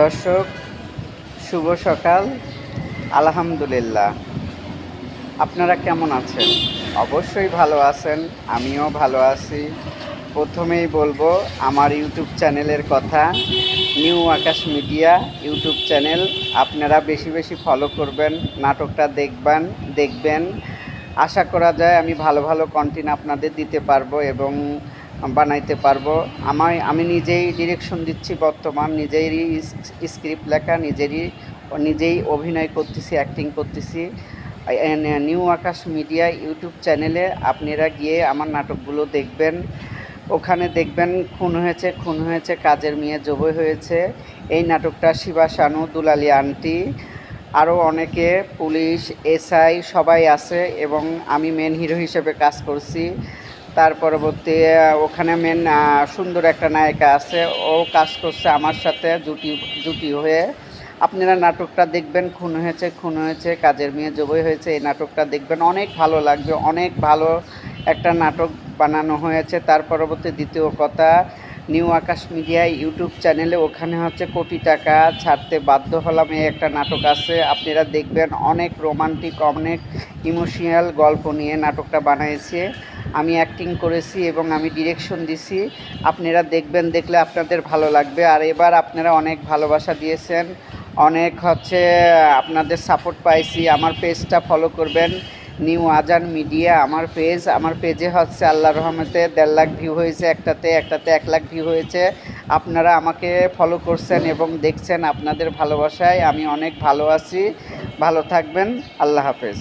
দর্শক, শুভ সকাল। আলহামদুলিল্লাহ। আপনারা কেমন আছেন? অবশ্যই ভালো আছেন, আমিও ভালো আছি। প্রথমেই বলবো আমার ইউটিউব চ্যানেলের কথা। নিউ আকাশ মিডিয়া ইউটিউব চ্যানেল। আপনারা বেশি বেশি ফলো করবেন, নাটকটা দেখবেন। আশা করা যায় আমি ভালো ভালো কন্টেন্ট আপনাদের দিতে পারবো এবং বানাইতে পারবো। আমি নিজেই ডিরেকশন দিচ্ছি, বর্তমান নিজেরই স্ক্রিপ্ট লেখা, নিজেই অভিনয় করতেছি, অ্যাক্টিং করতেছি। নিউ আকাশ মিডিয়া ইউটিউব চ্যানেলে আপনারা গিয়ে আমার নাটকগুলো দেখবেন। ওখানে দেখবেন খুন হয়েছে কাজের মেয়ে জবই হয়েছে। এই নাটকটা শিবা শানু, দুলালী আন্টি, আরও অনেকে, পুলিশ, এসআই সবাই আছে এবং আমি মেন হিরো হিসেবে কাজ করছি। তার পরবর্তী ওখানে মেন সুন্দর একটা নায়িকা আছে, ও কাজ করছে আমার সাথে জুটি হয়ে। আপনারা নাটকটা দেখবেন, খুন হয়েছে কাজের মেয়ে জবই হয়েছে। এই নাটকটা দেখবেন, অনেক ভালো লাগবে। অনেক ভালো একটা নাটক বানানো হয়েছে। তার পরবর্তী দ্বিতীয় কথা, নিউ আকাশ মিডিয়া ইউটিউব চ্যানেলে ওখানে কোটি টাকা ছাড়তে বাধ্য হলাম, এই একটা নাটক আছে, আপনারা দেখবেন। অনেক রোমান্টিক, অনেক ইমোশনাল গল্প নিয়ে নাটকটা বানিয়েছে। আমি অ্যাক্টিং করেছি এবং আমি ডিরেকশন দিছি। আপনারা দেখবেন, দেখলে আপনাদের ভালো লাগবে। আর এবার আপনারা অনেক ভালোবাসা দিয়েছেন, অনেক আপনাদের সাপোর্ট পাইছি। আমার পেজটা ফলো করবেন, নিউ আজান মিডিয়া আমার পেজে আল্লাহর রহমতে 1.5 লাখ ভিউ হয়েছে। একটাতে 1 লাখ ভিউ হয়েছে। আপনারা আমাকে ফলো করছেন এবং দেখছেন। আপনাদের ভালোবাসায় আমি অনেক ভালো আছি। ভালো থাকবেন। আল্লাহ হাফেজ।